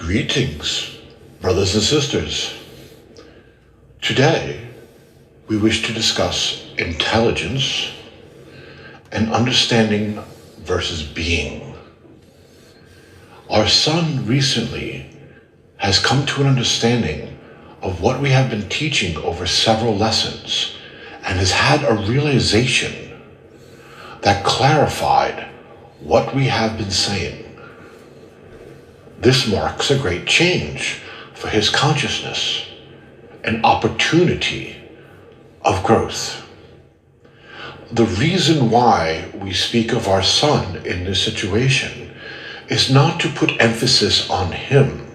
Greetings, brothers and sisters. Today, we wish to discuss intelligence and understanding versus being. Our son recently has come to an understanding of what we have been teaching over several lessons and has had a realization that clarified what we have been saying. This marks a great change for his consciousness, an opportunity of growth. The reason why we speak of our son in this situation is not to put emphasis on him,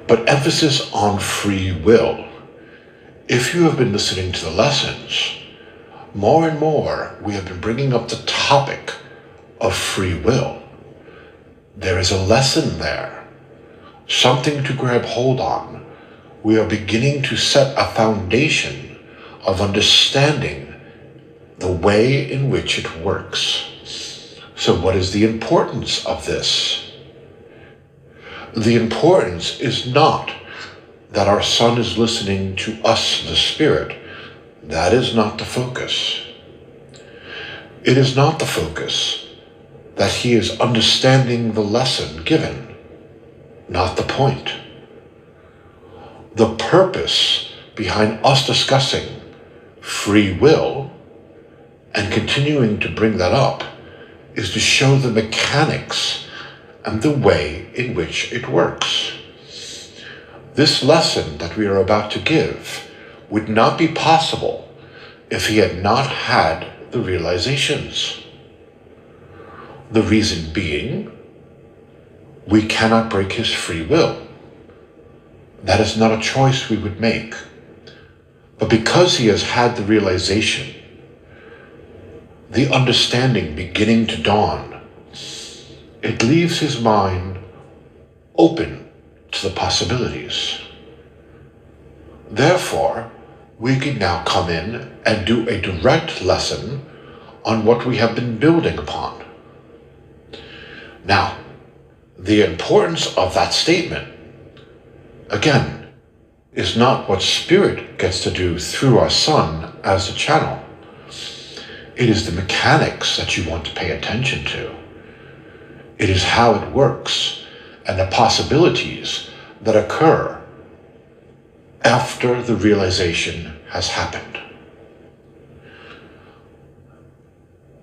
but emphasis on free will. If you have been listening to the lessons, more and more we have been bringing up the topic of free will. There is a lesson there, something to grab hold on. We are beginning to set a foundation of understanding the way in which it works. So what is the importance of this? The importance is not that our son is listening to us, the spirit. That is not the focus. It is not the focus that he is understanding the lesson given, not the point. The purpose behind us discussing free will and continuing to bring that up is to show the mechanics and the way in which it works. This lesson that we are about to give would not be possible if he had not had the realizations. The reason being, we cannot break his free will. That is not a choice we would make. But because he has had the realization, the understanding beginning to dawn, it leaves his mind open to the possibilities. Therefore, we can now come in and do a direct lesson on what we have been building upon. Now, the importance of that statement, again, is not what Spirit gets to do through our son as a channel. It is the mechanics that you want to pay attention to. It is how it works and the possibilities that occur after the realization has happened.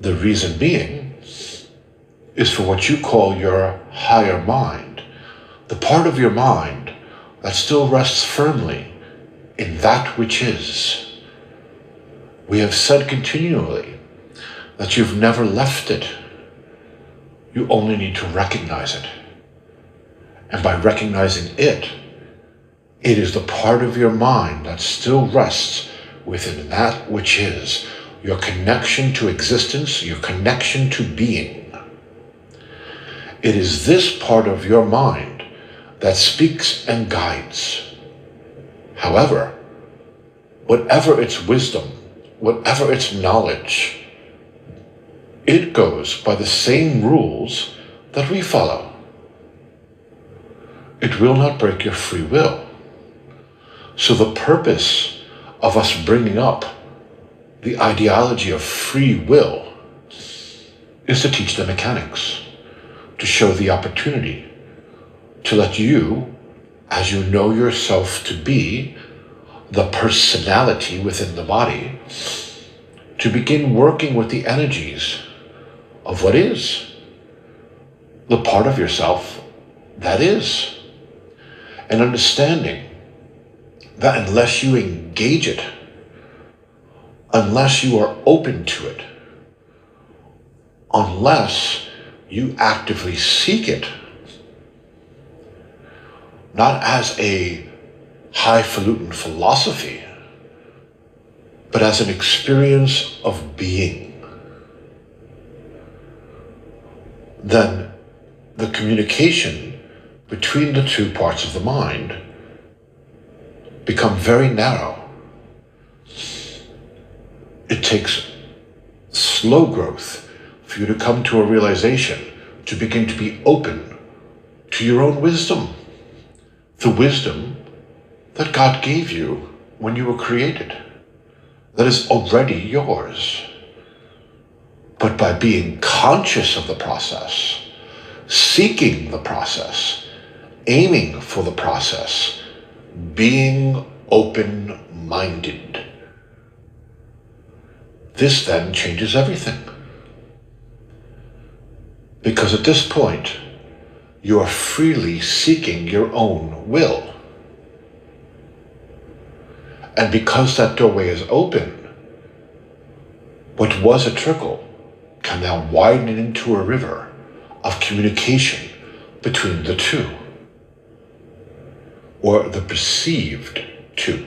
The reason being is for what you call your higher mind, the part of your mind that still rests firmly in that which is. We have said continually that you've never left it. You only need to recognize it. And by recognizing it, it is the part of your mind that still rests within that which is, your connection to existence, your connection to being. It is this part of your mind that speaks and guides. However, whatever its wisdom, whatever its knowledge, it goes by the same rules that we follow. It will not break your free will. So the purpose of us bringing up the ideology of free will is to teach the mechanics, to show the opportunity, to let you, as you know yourself to be, the personality within the body, to begin working with the energies of what is, the part of yourself that is, and understanding that unless you engage it, unless you are open to it, unless you actively seek it, not as a highfalutin philosophy, but as an experience of being, then the communication between the two parts of the mind become very narrow. It takes slow growth for you to come to a realization, to begin to be open to your own wisdom, the wisdom that God gave you when you were created, that is already yours. But by being conscious of the process, seeking the process, aiming for the process, being open-minded, this then changes everything. Because at this point, you are freely seeking your own will. And because that doorway is open, what was a trickle can now widen into a river of communication between the two, or the perceived two.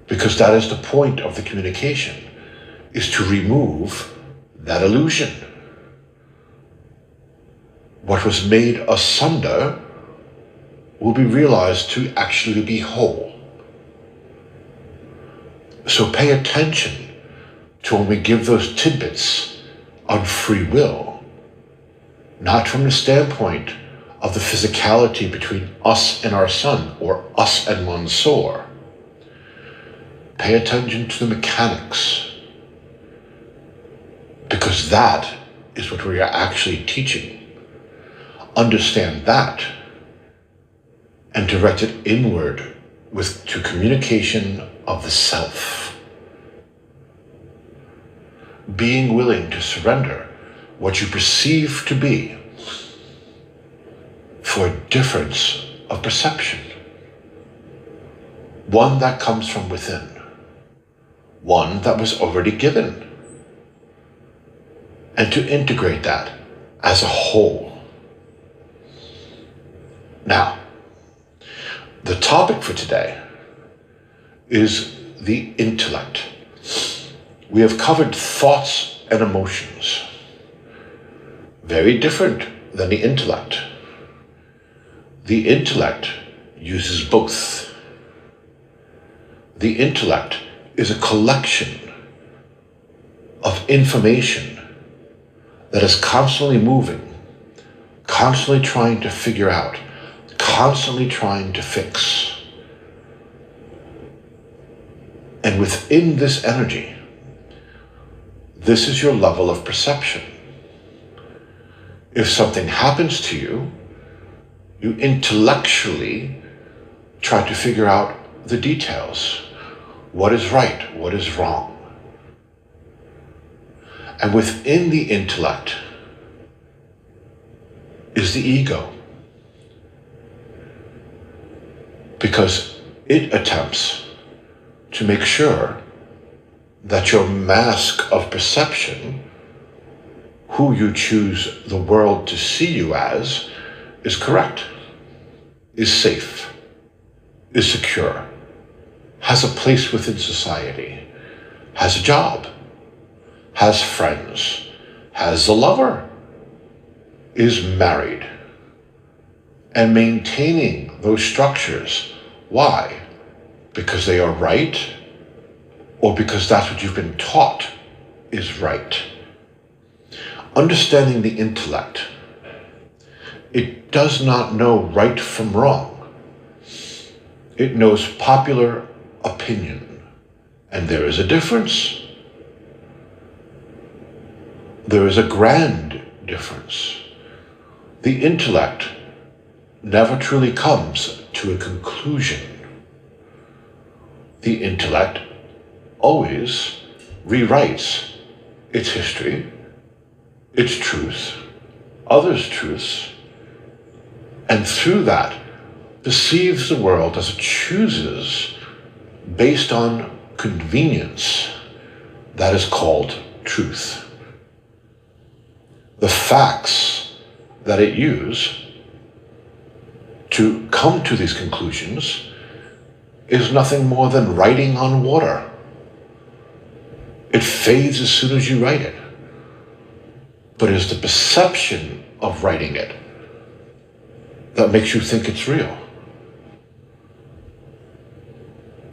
Because that is the point of the communication, is to remove that illusion. What was made asunder will be realized to actually be whole. So pay attention to when we give those tidbits on free will, not from the standpoint of the physicality between us and our sun, or us and Mansoor. Pay attention to the mechanics, because that is what we are actually teaching. Understand that and direct it inward to communication of the self. Being willing to surrender what you perceive to be for a difference of perception, one that comes from within, one that was already given, and to integrate that as a whole. Now, the topic for today is the intellect. We have covered thoughts and emotions, very different than the intellect. The intellect uses both. The intellect is a collection of information that is constantly moving, constantly trying to figure out, constantly trying to fix. And within this energy, this is your level of perception. If something happens to you, you intellectually try to figure out the details. What is right? What is wrong? And within the intellect is the ego, because it attempts to make sure that your mask of perception, who you choose the world to see you as, is correct, is safe, is secure, has a place within society, has a job, has friends, has a lover, is married, and maintaining those structures. Why? Because they are right, or because that's what you've been taught is right. Understanding the intellect, it does not know right from wrong. It knows popular opinion, and there is a difference. There is a grand difference. The intellect never truly comes to a conclusion. The intellect always rewrites its history, its truth, others' truths, and through that perceives the world as it chooses based on convenience. That is called truth. The facts that it uses to come to these conclusions is nothing more than writing on water. It fades as soon as you write it. But it's the perception of writing it that makes you think it's real.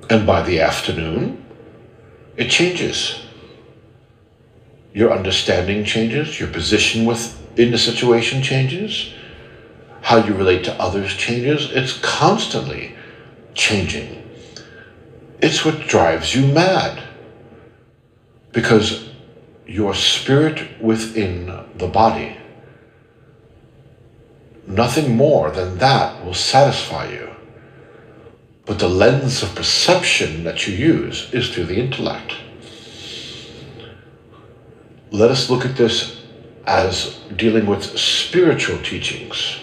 And by the afternoon, it changes. Your understanding changes, your position within the situation changes, how you relate to others changes. It's constantly changing. It's what drives you mad, because your spirit within the body, nothing more than that will satisfy you. But the lens of perception that you use is through the intellect. Let us look at this as dealing with spiritual teachings.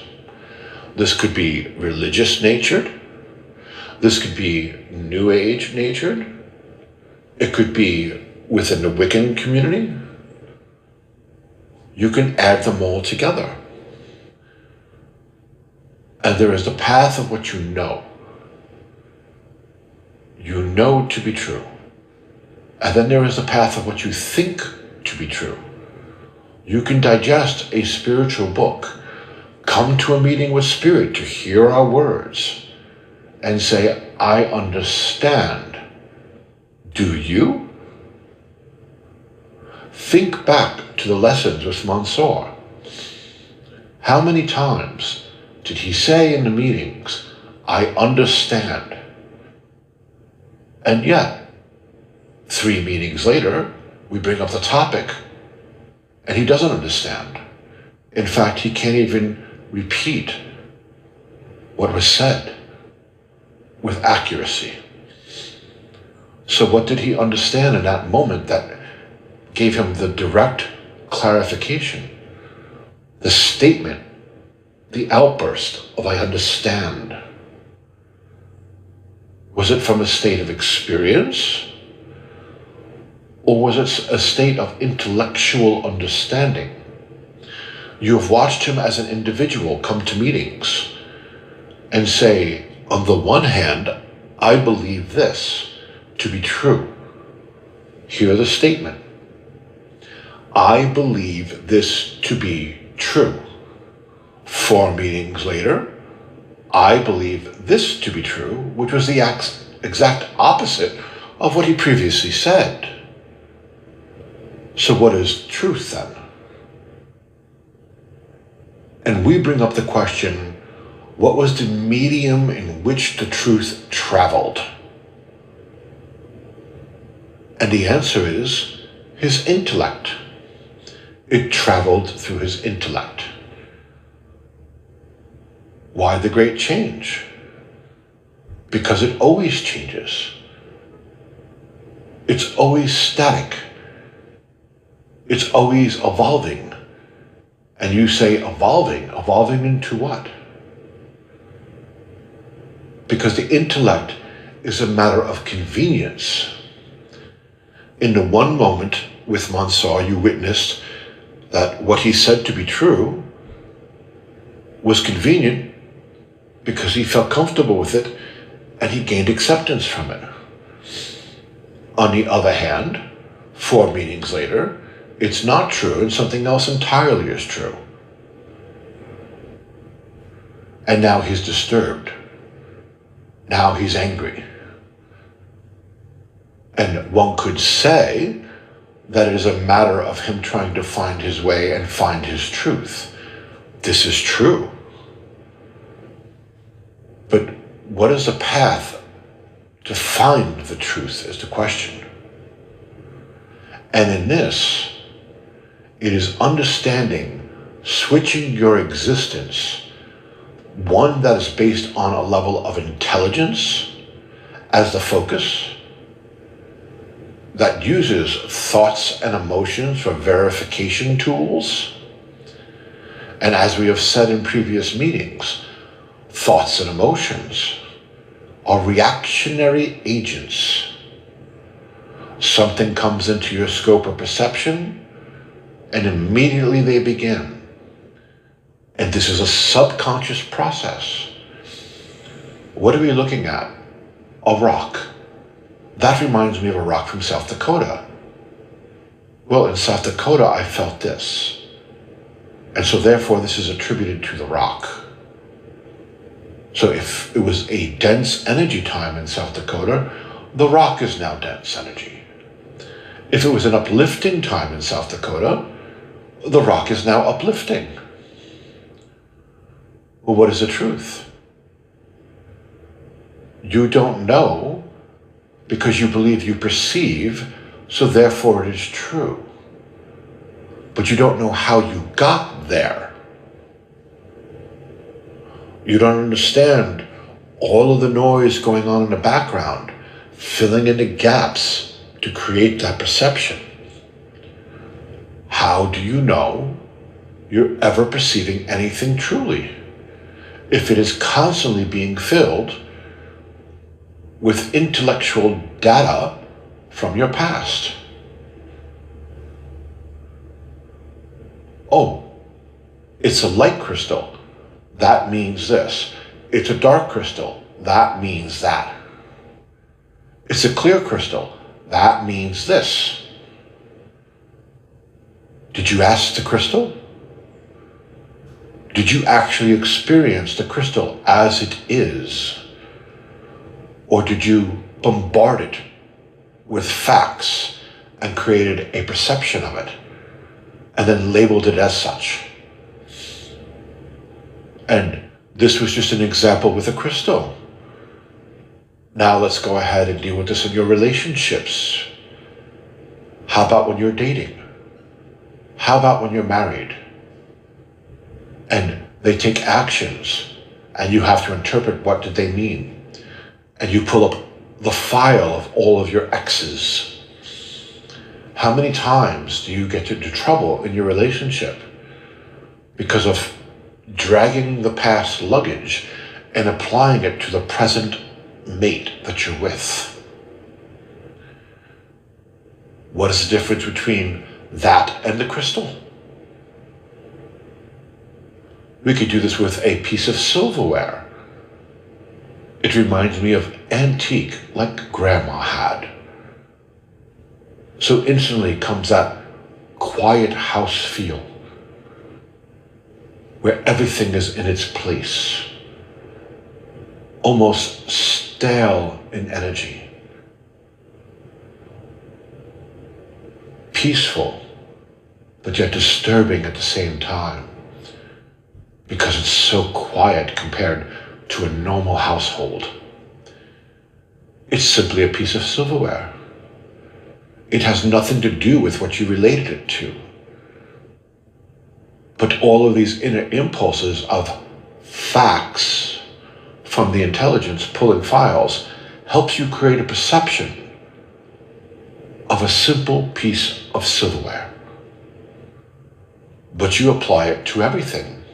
This could be religious natured. This could be New Age natured. It could be within the Wiccan community. You can add them all together. And there is the path of what you know. You know to be true. And then there is the path of what you think to be true. You can digest a spiritual book, come to a meeting with spirit to hear our words, and say, I understand. Do you? Think back to the lessons with Mansour. How many times did he say in the meetings, I understand? And yet, 3 meetings later, we bring up the topic, and he doesn't understand. In fact, he can't even repeat what was said with accuracy. So what did he understand in that moment that gave him the direct clarification, the statement, the outburst of I understand? Was it from a state of experience? Or was it a state of intellectual understanding? You have watched him as an individual come to meetings and say, on the one hand, I believe this to be true. Hear the statement. I believe this to be true. 4 meetings later, I believe this to be true, which was the exact opposite of what he previously said. So what is truth then? And we bring up the question, what was the medium in which the truth traveled? And the answer is his intellect. It traveled through his intellect. Why the great change? Because it always changes. It's always static. It's always evolving. And you say evolving. Evolving into what? Because the intellect is a matter of convenience. In the one moment with Mansour, you witnessed that what he said to be true was convenient because he felt comfortable with it and he gained acceptance from it. On the other hand, 4 meetings later, it's not true and something else entirely is true. And now he's disturbed. Now he's angry. And one could say that it is a matter of him trying to find his way and find his truth. This is true. But what is the path to find the truth is the question. And in this, it is understanding, switching your existence, one that is based on a level of intelligence as the focus, that uses thoughts and emotions for verification tools. And as we have said in previous meetings, thoughts and emotions are reactionary agents. Something comes into your scope of perception, and immediately they begin. And this is a subconscious process. What are we looking at? A rock. That reminds me of a rock from South Dakota. Well, in South Dakota, I felt this. And so therefore, this is attributed to the rock. So if it was a dense energy time in South Dakota, the rock is now dense energy. If it was an uplifting time in South Dakota, the rock is now uplifting. Well, what is the truth? You don't know because you believe you perceive, so therefore it is true. But you don't know how you got there. You don't understand all of the noise going on in the background, filling in the gaps to create that perception. How do you know you're ever perceiving anything truly if it is constantly being filled with intellectual data from your past? Oh, it's a light crystal. That means this. It's a dark crystal. That means that. It's a clear crystal. That means this. Did you ask the crystal? Did you actually experience the crystal as it is? Or did you bombard it with facts and created a perception of it and then labeled it as such? And this was just an example with a crystal. Now let's go ahead and deal with this in your relationships. How about when you're dating? How about when you're married? And they take actions and you have to interpret what did they mean. And you pull up the file of all of your exes. How many times do you get into trouble in your relationship because of dragging the past luggage and applying it to the present mate that you're with? What is the difference between that and the crystal? We could do this with a piece of silverware. It reminds me of antique, like Grandma had. So instantly comes that quiet house feel, where everything is in its place, almost stale in energy, peaceful, but yet disturbing at the same time, because it's so quiet compared to a normal household. It's simply a piece of silverware. It has nothing to do with what you related it to. But all of these inner impulses of facts from the intelligence pulling files helps you create a perception of a simple piece of silverware. But you apply it to everything.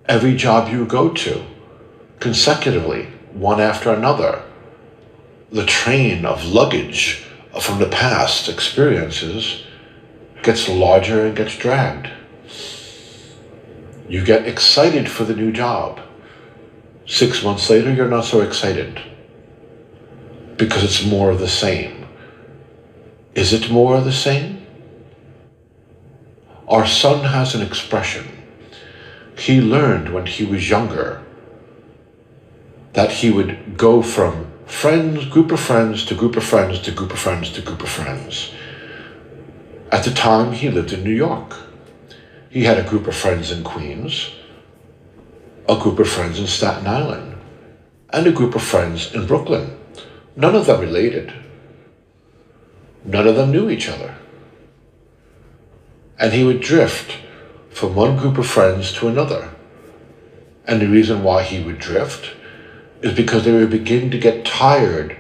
Every job you go to, consecutively, one after another, the train of luggage from the past experiences gets larger and gets dragged. You get excited for the new job. 6 months later, you're not so excited because it's more of the same. Is it more of the same? Our son has an expression. He learned when he was younger that he would go from friends, group of friends, to group of friends, to group of friends, to group of friends. At the time, he lived in New York. He had a group of friends in Queens, a group of friends in Staten Island, and a group of friends in Brooklyn. None of them related. None of them knew each other. And he would drift from one group of friends to another. And the reason why he would drift is because they would begin to get tired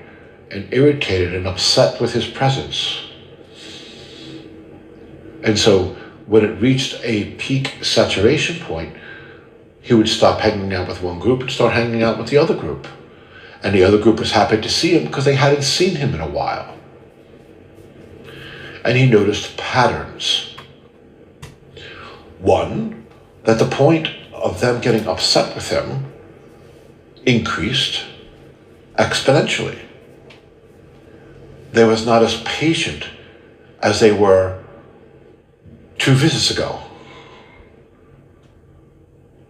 and irritated and upset with his presence. And so when it reached a peak saturation point, he would stop hanging out with one group and start hanging out with the other group. And the other group was happy to see him because they hadn't seen him in a while. And he noticed patterns. One, that the point of them getting upset with him increased exponentially. They was not as patient as they were 2 visits ago.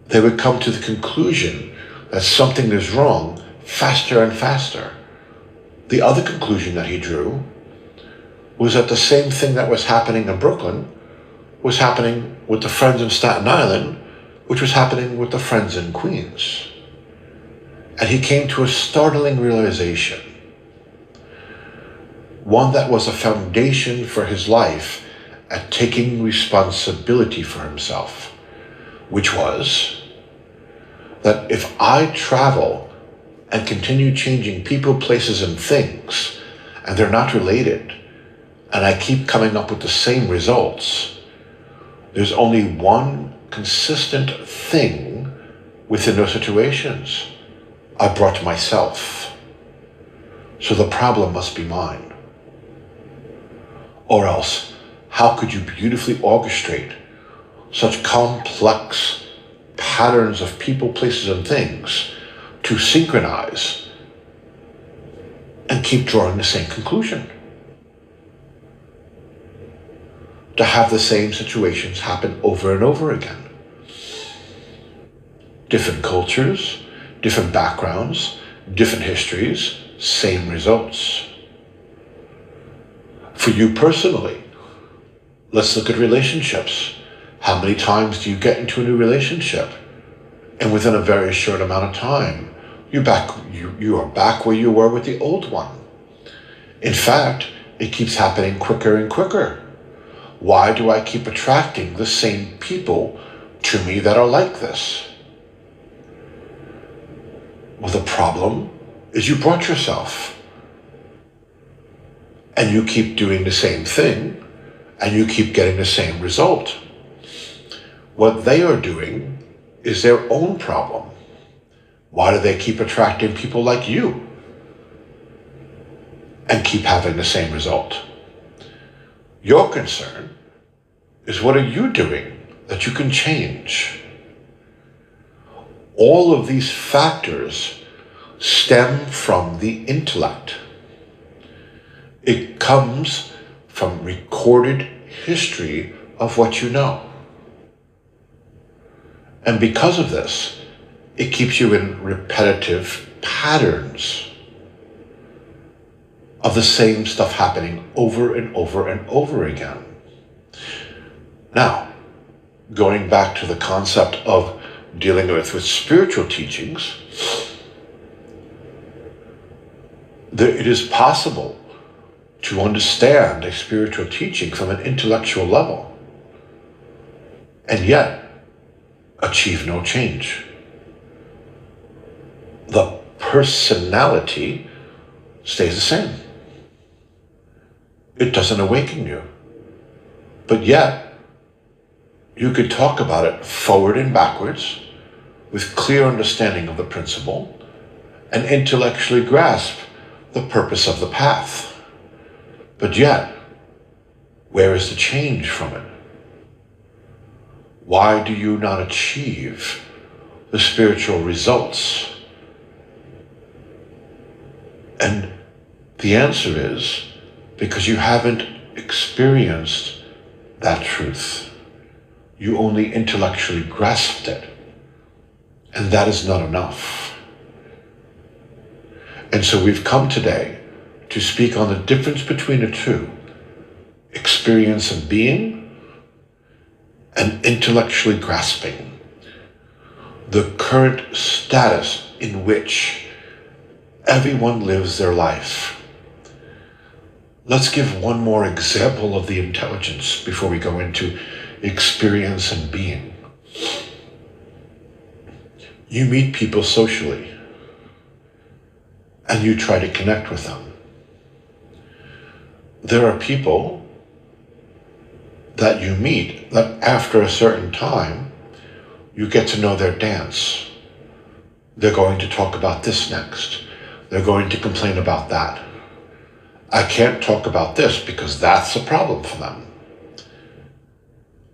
They would come to the conclusion that something is wrong faster and faster. The other conclusion that he drew was that the same thing that was happening in Brooklyn was happening with the friends in Staten Island, which was happening with the friends in Queens. And he came to a startling realization, one that was a foundation for his life at taking responsibility for himself, which was that if I travel and continue changing people, places, and things, and they're not related, and I keep coming up with the same results, there's only one consistent thing within those situations. I brought myself. So the problem must be mine. Or else, how could you beautifully orchestrate such complex patterns of people, places, and things to synchronize and keep drawing the same conclusion? To have the same situations happen over and over again. Different cultures, different backgrounds, different histories, same results. For you personally, let's look at relationships. How many times do you get into a new relationship? And within a very short amount of time, you are back where you were with the old one. In fact, it keeps happening quicker and quicker. Why do I keep attracting the same people to me that are like this? Well, the problem is you brought yourself. And you keep doing the same thing, and you keep getting the same result. What they are doing is their own problem. Why do they keep attracting people like you and keep having the same result? Your concern is, what are you doing that you can change? All of these factors stem from the intellect. It comes from recorded history of what you know. And because of this, it keeps you in repetitive patterns of the same stuff happening over and over and over again. Now, going back to the concept of dealing with spiritual teachings, it is possible to understand a spiritual teaching from an intellectual level and yet achieve no change. The personality stays the same. It doesn't awaken you. But yet, you could talk about it forward and backwards with clear understanding of the principle and intellectually grasp the purpose of the path. But yet, where is the change from it? Why do you not achieve the spiritual results? And the answer is because you haven't experienced that truth. You only intellectually grasped it. And that is not enough. And so we've come today to speak on the difference between the two, experience and being, and intellectually grasping the current status in which everyone lives their life. Let's give one more example of the intelligence before we go into experience and being. You meet people socially, and you try to connect with them. There are people that you meet that after a certain time, you get to know their dance. They're going to talk about this next. They're going to complain about that. I can't talk about this because that's a problem for them.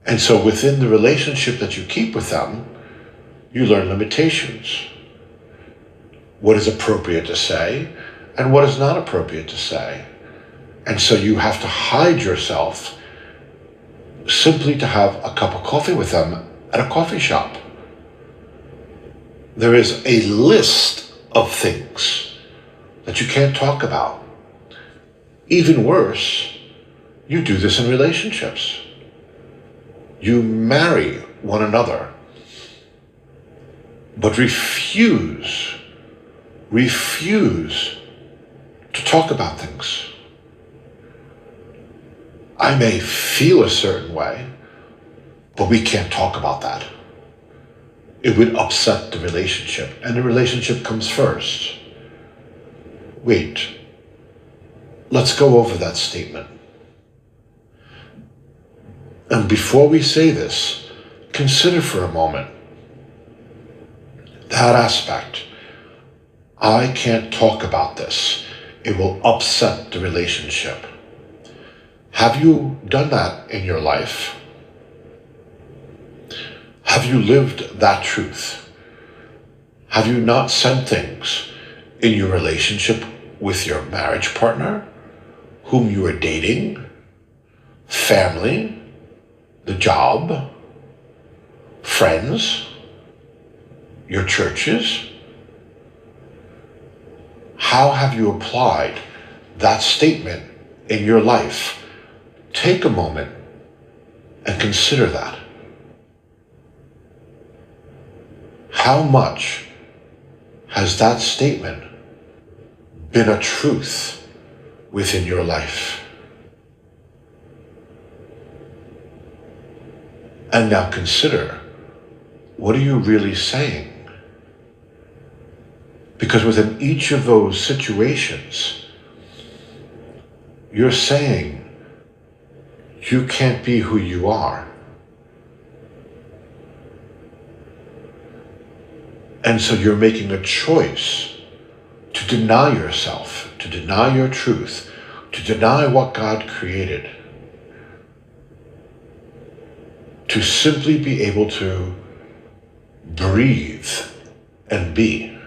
And so within the relationship that you keep with them, you learn limitations. What is appropriate to say and what is not appropriate to say. And so you have to hide yourself simply to have a cup of coffee with them at a coffee shop. There is a list of things that you can't talk about. Even worse, You do this in relationships. You marry one another, but refuse to talk about things. I may feel a certain way, but we can't talk about that. It would upset the relationship, and the relationship comes first. Wait, let's go over that statement. And before we say this, consider for a moment that aspect. I can't talk about this. It will upset the relationship. Have you done that in your life? Have you lived that truth? Have you not said things in your relationship with your marriage partner, whom you are dating, family, the job, friends, your churches? How have you applied that statement in your life? Take a moment and consider that. How much has that statement been a truth within your life? And now consider, what are you really saying? Because within each of those situations, you're saying you can't be who you are. And so you're making a choice to deny yourself, to deny your truth, to deny what God created, to simply be able to breathe and be,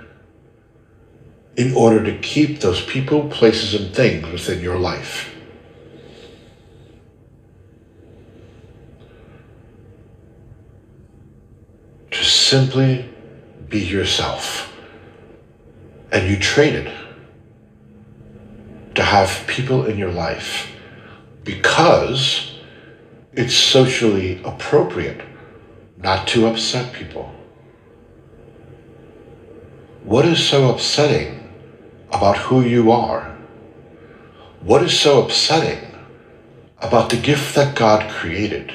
in order to keep those people, places, and things within your life. To simply be yourself. And you traded to have people in your life because it's socially appropriate not to upset people. What is so upsetting about who you are? What is so upsetting about the gift that God created?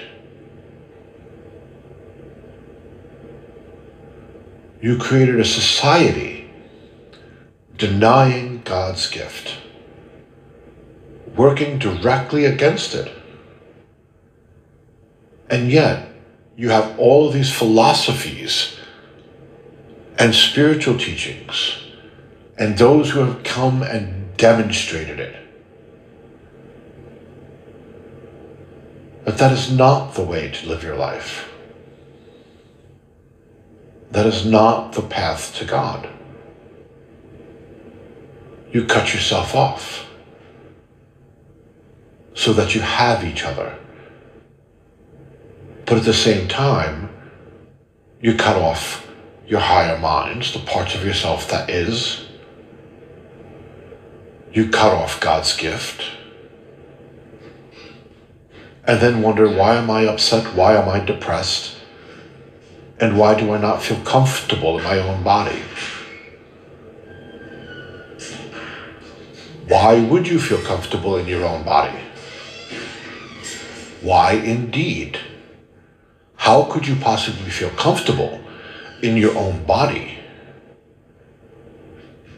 You created a society denying God's gift, working directly against it. And yet, you have all of these philosophies and spiritual teachings, and those who have come and demonstrated it. But that is not the way to live your life. That is not the path to God. You cut yourself off so that you have each other. But at the same time, you cut off your higher minds, the parts of yourself that is. You cut off God's gift. And then wonder, why am I upset? Why am I depressed? And why do I not feel comfortable in my own body? Why would you feel comfortable in your own body? Why indeed? How could you possibly feel comfortable in your own body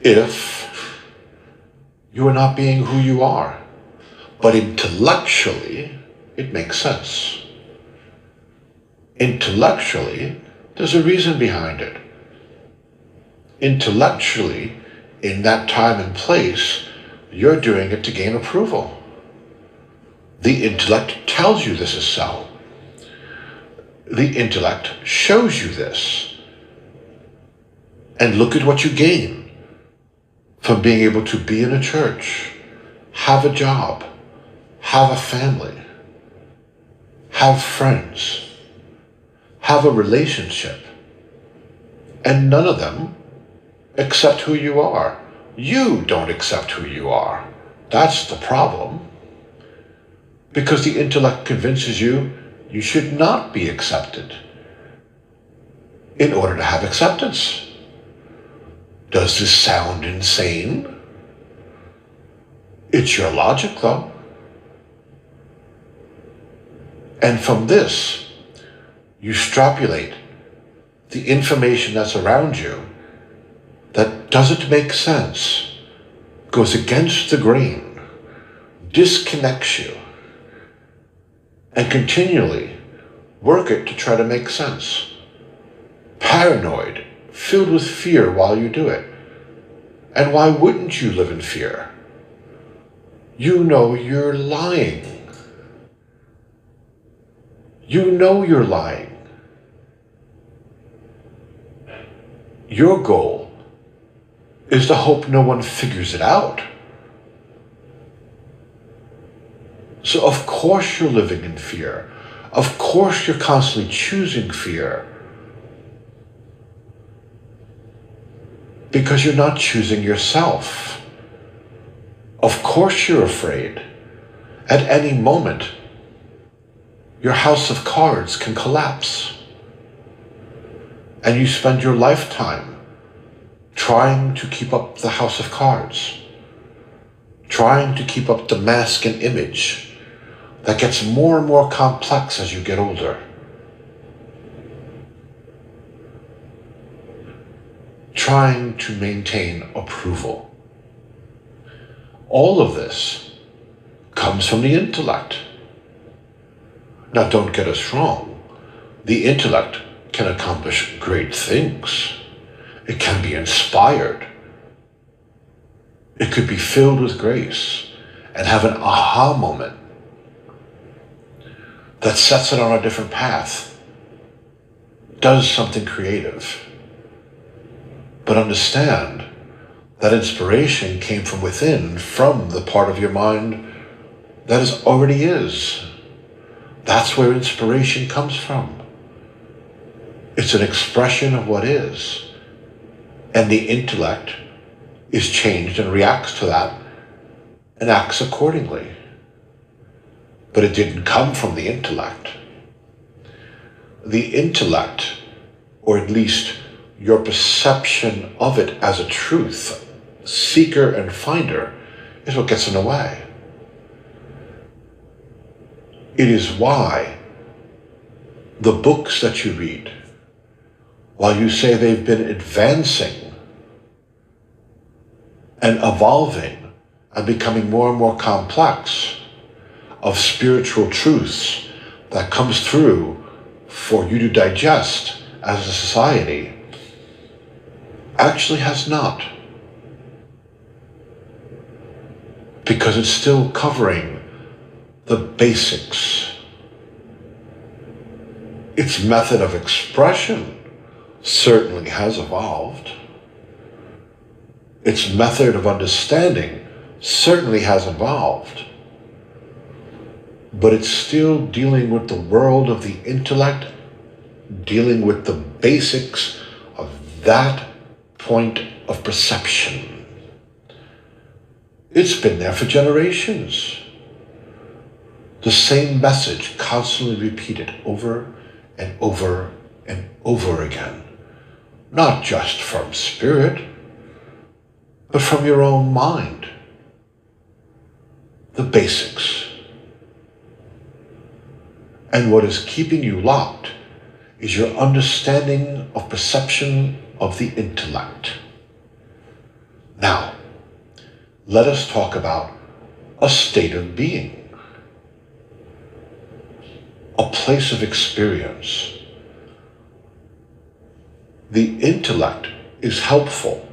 if you are not being who you are? But intellectually, it makes sense. Intellectually, there's a reason behind it. Intellectually, in that time and place, you're doing it to gain approval. The intellect tells you this is so. The intellect shows you this. And look at what you gain from being able to be in a church, have a job, have a family, have friends, have a relationship, and none of them accept who you are. You don't accept who you are. That's the problem. because the intellect convinces you you should not be accepted in order to have acceptance. Does this sound insane? It's your logic, though. And from this, you extrapolate the information that's around you that doesn't make sense, goes against the grain, disconnects you, and continually work it to try to make sense. Paranoid, filled with fear while you do it. And why wouldn't you live in fear? You know you're lying. You know you're lying. Your goal is to hope no one figures it out. So of course you're living in fear. Of course you're constantly choosing fear. Because you're not choosing yourself. Of course you're afraid. At any moment, your house of cards can collapse. And you spend your lifetime trying to keep up the house of cards, trying to keep up the mask and image that gets more and more complex as you get older. Trying to maintain approval. All of this comes from the intellect. Now, don't get us wrong. The intellect can accomplish great things. It can be inspired. It could be filled with grace and have an aha moment that sets it on a different path, does something creative. But understand that inspiration came from within, from the part of your mind that already is. That's where inspiration comes from. It's an expression of what is. And the intellect is changed and reacts to that and acts accordingly. But it didn't come from the intellect. The intellect, or at least your perception of it as a truth, seeker and finder, is what gets in the way. It is why the books that you read, while you say they've been advancing and evolving and becoming more and more complex, of spiritual truths that comes through for you to digest as a society, actually has not. Because it's still covering the basics. Its method of expression certainly has evolved. Its method of understanding certainly has evolved. But it's still dealing with the world of the intellect, dealing with the basics of that point of perception. It's been there for generations. The same message constantly repeated over and over and over again. Not just from spirit, but from your own mind. The basics. And what is keeping you locked is your understanding of perception of the intellect. Now, let us talk about a state of being, a place of experience. The intellect is helpful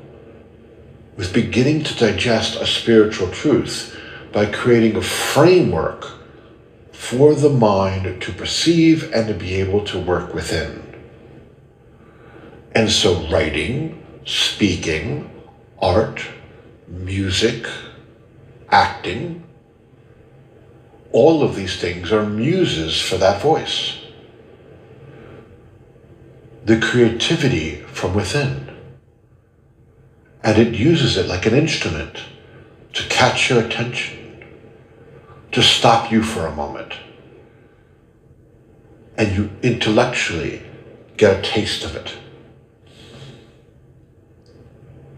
with beginning to digest a spiritual truth by creating a framework for the mind to perceive and to be able to work within. And so writing, speaking, art, music, acting, all of these things are muses for that voice. The creativity from within. And it uses it like an instrument to catch your attention, to stop you for a moment, and you intellectually get a taste of it.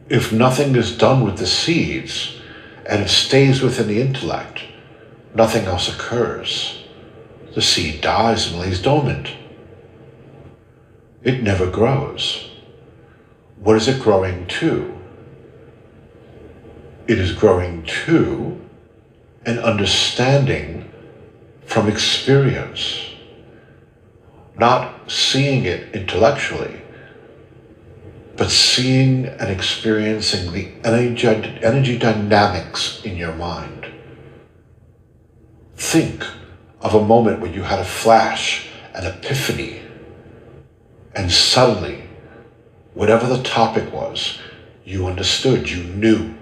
If nothing is done with the seeds and it stays within the intellect, nothing else occurs. The seed dies and lays dormant. It never grows. What is it growing to? It is growing to an understanding from experience, not seeing it intellectually, but seeing and experiencing the energy dynamics in your mind. Think of a moment when you had a flash, an epiphany, and suddenly, whatever the topic was, you understood, you knew.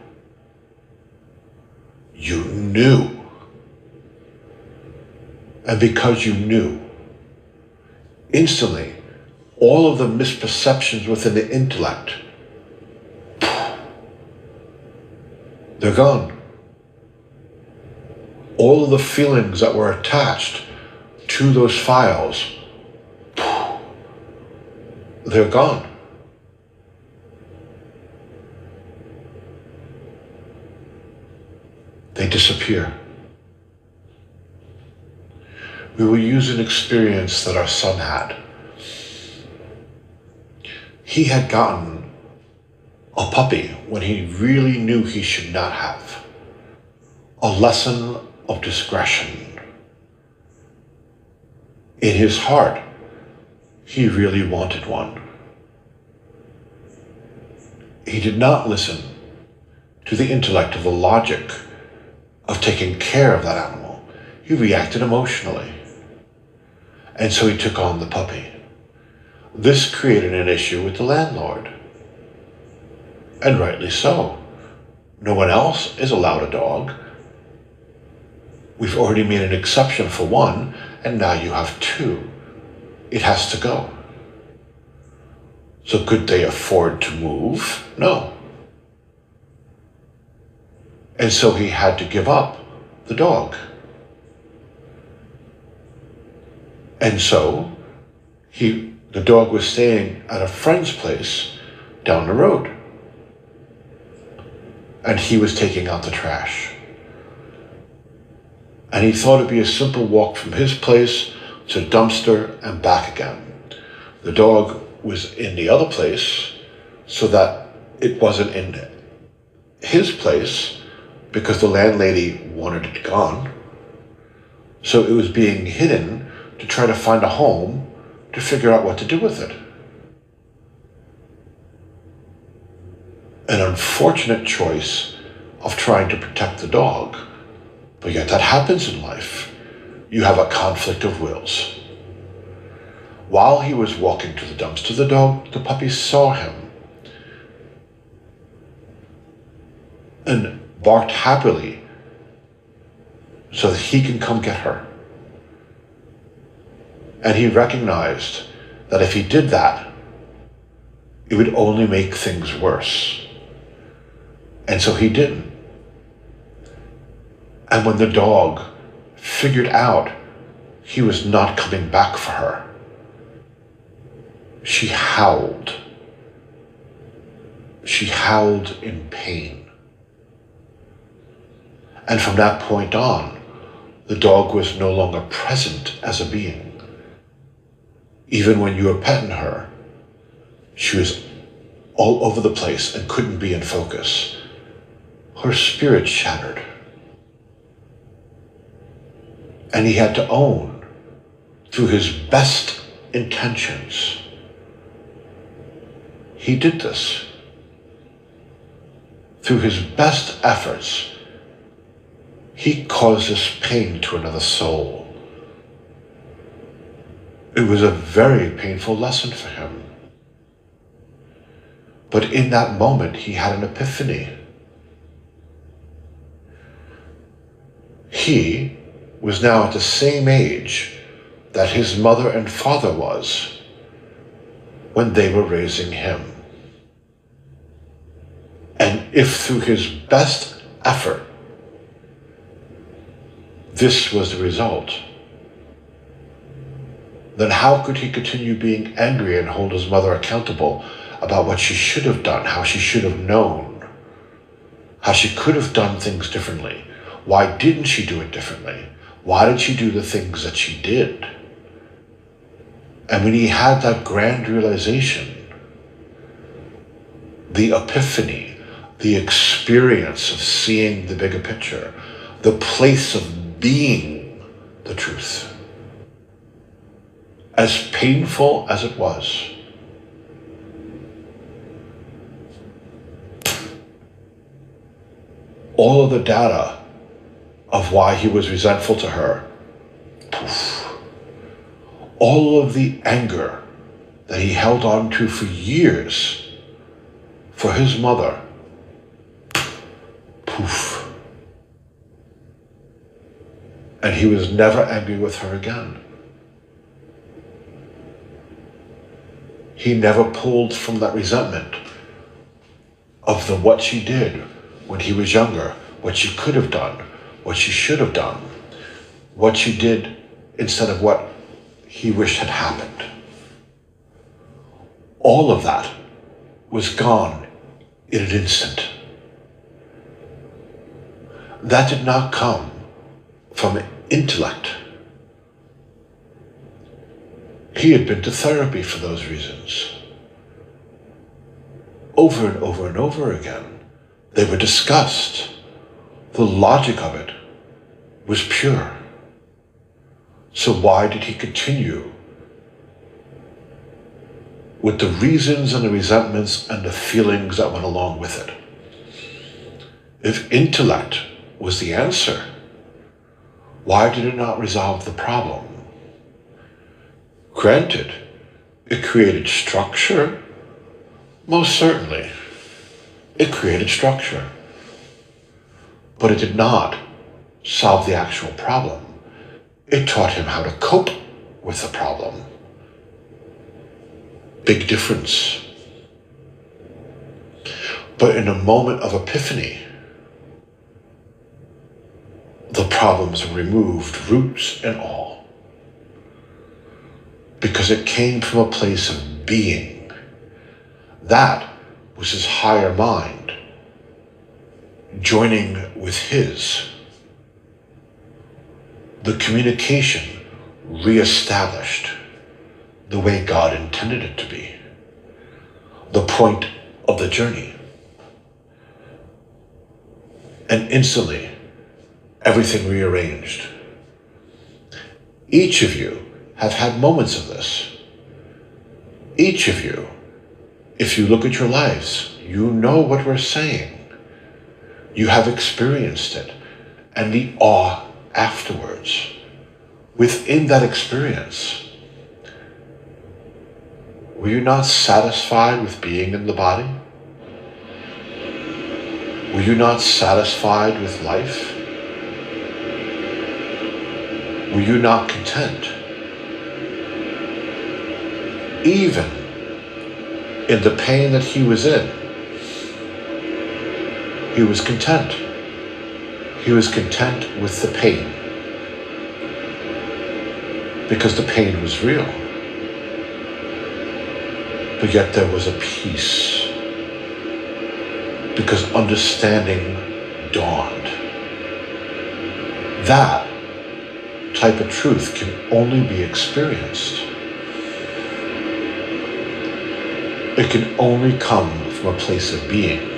You knew. And because you knew, instantly, all of the misperceptions within the intellect, they're gone. All of the feelings that were attached to those files, they're gone. They disappear. We will use an experience that our son had. He had gotten a puppy when he really knew he should not have. A lesson of discretion. In his heart, he really wanted one. He did not listen to the intellect of the logic of taking care of that animal. He reacted emotionally. And so he took on the puppy. This created an issue with the landlord. And rightly so. No one else is allowed a dog. We've already made an exception for one, and now you have two. It has to go. So could they afford to move? No. And so he had to give up the dog. And so the dog was staying at a friend's place down the road. And he was taking out the trash. And he thought it'd be a simple walk from his place to the dumpster and back again. The dog was in the other place so that it wasn't in his place because the landlady wanted it gone. So it was being hidden to try to find a home to figure out what to do with it. An unfortunate choice of trying to protect the dog, but yet that happens in life. You have a conflict of wills. While he was walking to the dumpster, the puppy saw him and barked happily so that he can come get her. And he recognized that if he did that, it would only make things worse. And so he didn't. And when the dog figured out he was not coming back for her, she howled. She howled in pain. And from that point on, the dog was no longer present as a being. Even when you were petting her, she was all over the place and couldn't be in focus. Her spirit shattered. And he had to own, through his best intentions, he did this. Through his best efforts, he caused this pain to another soul. It was a very painful lesson for him. But in that moment, he had an epiphany. He was now at the same age that his mother and father was when they were raising him. And if through his best effort, this was the result, then how could he continue being angry and hold his mother accountable about what she should have done, how she should have known, how she could have done things differently? Why didn't she do it differently? Why did she do the things that she did? And when he had that grand realization, the epiphany, the experience of seeing the bigger picture, the place of being the truth, as painful as it was, all of the data of why he was resentful to her, poof. All of the anger that he held on to for years for his mother, poof. And he was never angry with her again. He never pulled from that resentment of what she did when he was younger, what she could have done, what she should have done, what she did instead of what he wished had happened. All of that was gone in an instant. That did not come from intellect. He had been to therapy for those reasons. Over and over and over again, they were discussed. The logic of it was pure. So why did he continue with the reasons and the resentments and the feelings that went along with it? If intellect was the answer, why did it not resolve the problem? Granted, it created structure. Most certainly, it created structure. But it did not solve the actual problem. It taught him how to cope with the problem. Big difference. But in a moment of epiphany, the problems were removed, roots and all, because it came from a place of being. That was his higher mind joining with his. The communication reestablished the way God intended it to be, the point of the journey. And instantly, everything rearranged. Each of you have had moments of this. Each of you, if you look at your lives, you know what we're saying. You have experienced it, and the awe afterwards. Within that experience, were you not satisfied with being in the body? Were you not satisfied with life? Were you not content? Even in the pain that he was in, he was content. He was content with the pain, because the pain was real. But yet there was a peace, because understanding dawned. That type of truth can only be experienced. It can only come from a place of being.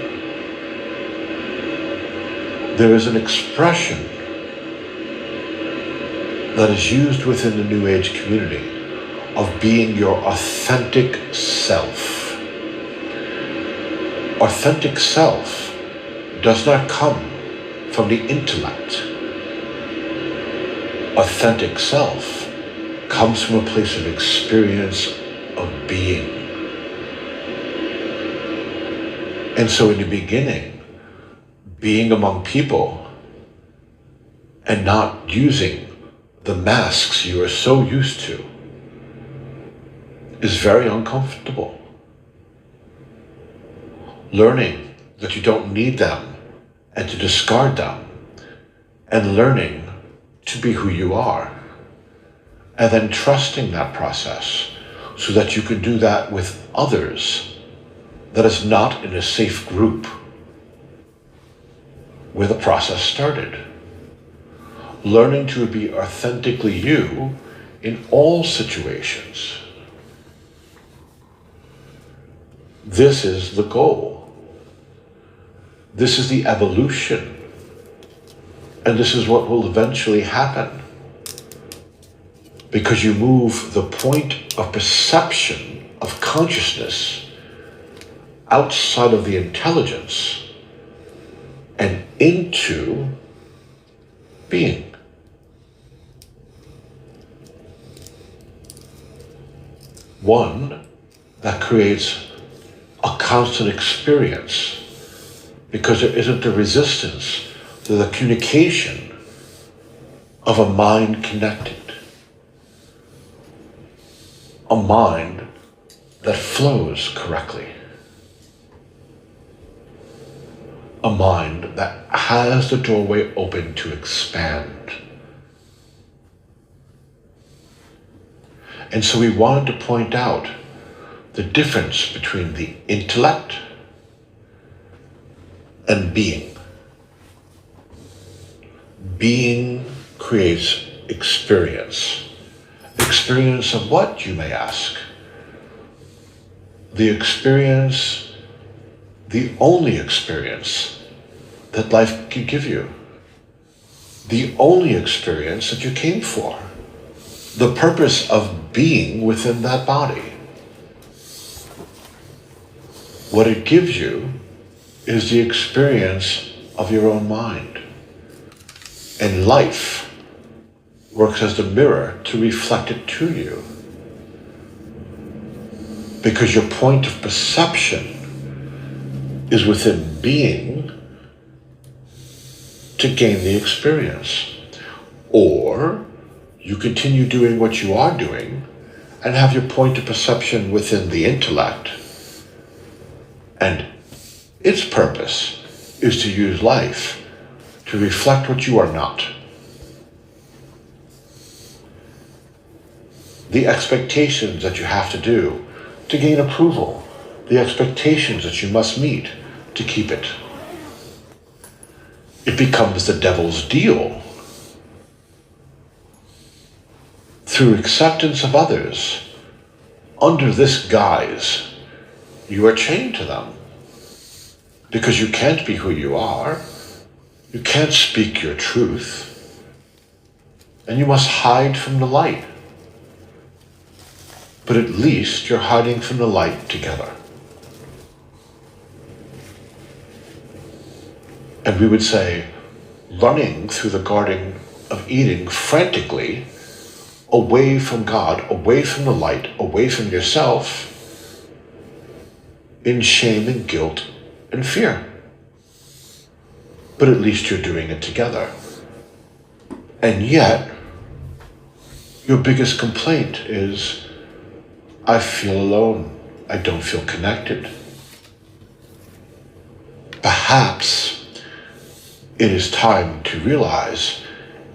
There is an expression that is used within the New Age community of being your authentic self. Authentic self does not come from the intellect. Authentic self comes from a place of experience of being. And so in the beginning, being among people and not using the masks you are so used to is very uncomfortable. Learning that you don't need them and to discard them, and learning to be who you are, and then trusting that process so that you can do that with others that is not in a safe group where the process started. Learning to be authentically you in all situations. This is the goal. This is the evolution. And this is what will eventually happen. Because you move the point of perception of consciousness outside of the intelligence and into being. One that creates a constant experience because there isn't a resistance to the communication of a mind connected. A mind that flows correctly. A mind that has the doorway open to expand. And so we wanted to point out the difference between the intellect and being. Being creates experience. Experience of what, you may ask? The experience, the only experience that life can give you. The only experience that you came for. The purpose of being within that body. What it gives you is the experience of your own mind. And life works as the mirror to reflect it to you. Because your point of perception is within being to gain the experience. Or you continue doing what you are doing and have your point of perception within the intellect. And its purpose is to use life to reflect what you are not. The expectations that you have to do to gain approval, the expectations that you must meet to keep it. It becomes the devil's deal. Through acceptance of others, under this guise, you are chained to them. Because you can't be who you are, you can't speak your truth, and you must hide from the light. But at least you're hiding from the light together. And we would say, running through the Garden of Eden frantically, away from God, away from the light, away from yourself, in shame and guilt and fear. But at least you're doing it together. And yet, your biggest complaint is, I feel alone. I don't feel connected. Perhaps it is time to realize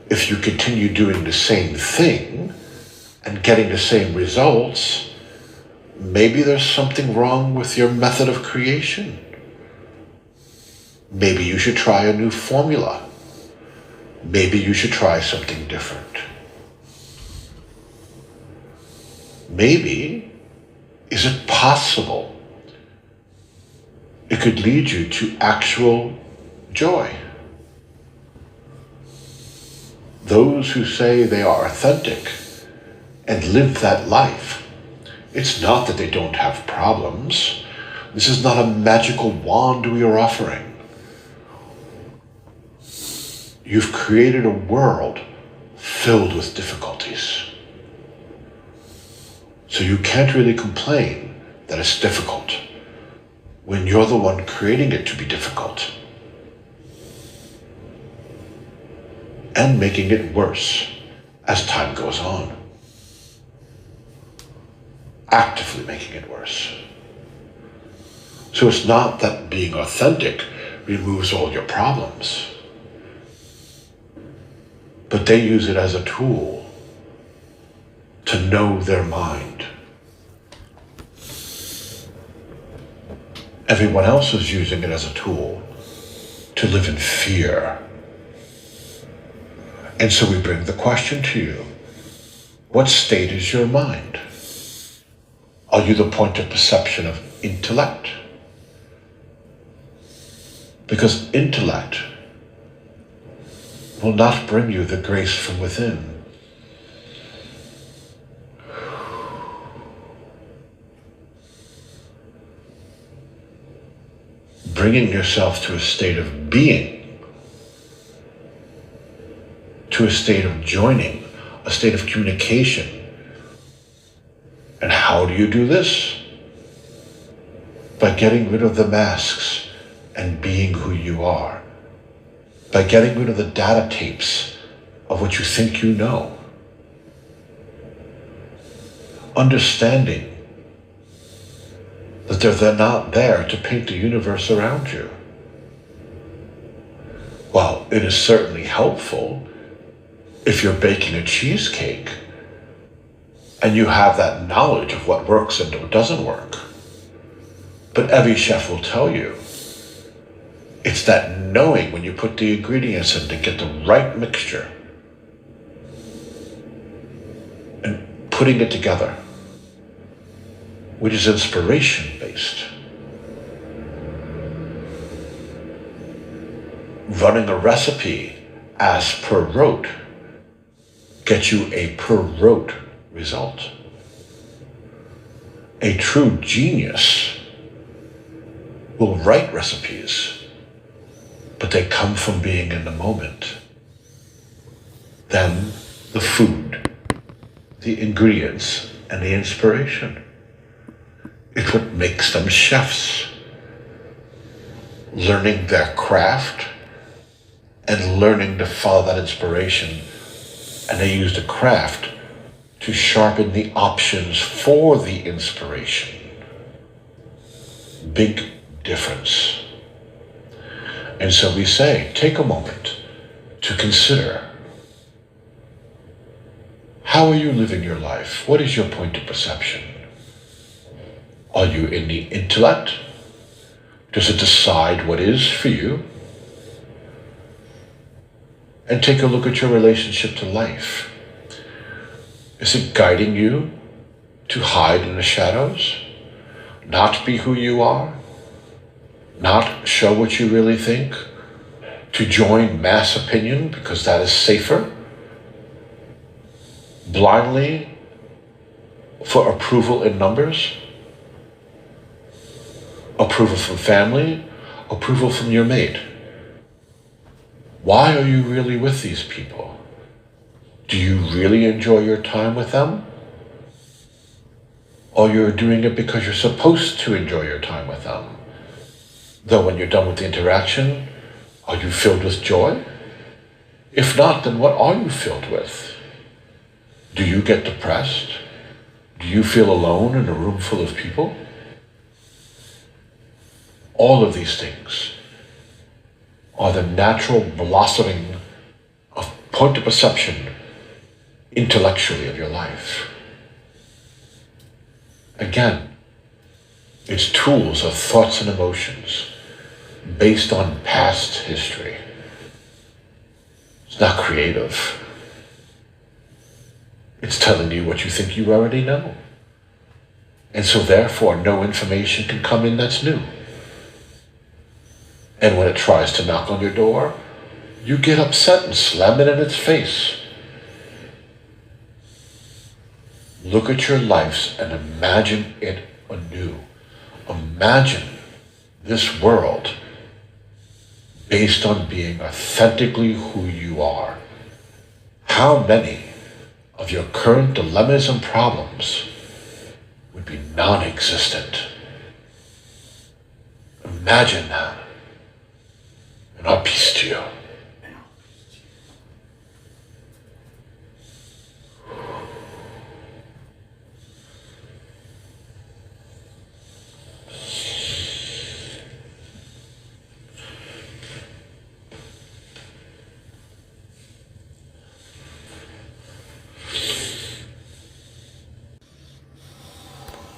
if you continue doing the same thing and getting the same results, maybe there's something wrong with your method of creation. Maybe you should try a new formula. Maybe you should try something different. Maybe, is it possible it could lead you to actual joy? Those who say they are authentic and live that life, it's not that they don't have problems. This is not a magical wand we are offering. You've created a world filled with difficulties. So you can't really complain that it's difficult when you're the one creating it to be difficult and making it worse as time goes on. Actively making it worse. So it's not that being authentic removes all your problems, but but they use it as a tool to know their mind. Everyone else is using it as a tool to live in fear. And so we bring the question to you. What state is your mind? Are you the point of perception of intellect? Because intellect will not bring you the grace from within. Bringing yourself to a state of being, to a state of joining, a state of communication. And how do you do this? By getting rid of the masks and being who you are. By getting rid of the data tapes of what you think you know. Understanding that they're not there to paint the universe around you. While it is certainly helpful if you're baking a cheesecake and you have that knowledge of what works and what doesn't work. But every chef will tell you, it's that knowing when you put the ingredients in to get the right mixture and putting it together, which is inspiration-based. Running a recipe as per rote gets you a per rote result. A true genius will write recipes, but they come from being in the moment. Then the food, the ingredients, and the inspiration. It's what makes them chefs. Learning their craft and learning to follow that inspiration. And they use the craft to sharpen the options for the inspiration. Big difference. And so we say, take a moment to consider, how are you living your life? What is your point of perception? Are you in the intellect? Does it decide what is for you? And take a look at your relationship to life. Is it guiding you to hide in the shadows? Not be who you are? Not show what you really think? To join mass opinion because that is safer? Blindly for approval in numbers? Approval from family? Approval from your mate? Why are you really with these people? Do you really enjoy your time with them? Or you're doing it because you're supposed to enjoy your time with them? Though when you're done with the interaction, are you filled with joy? If not, then what are you filled with? Do you get depressed? Do you feel alone in a room full of people? All of these things are the natural blossoming of point of perception intellectually of your life. Again, it's tools of thoughts and emotions based on past history. It's not creative. It's telling you what you think you already know. And so therefore, no information can come in that's new. And when it tries to knock on your door, you get upset and slam it in its face. Look at your lives and imagine it anew. Imagine this world based on being authentically who you are. How many of your current dilemmas and problems would be non-existent? Imagine that. And our peace to you.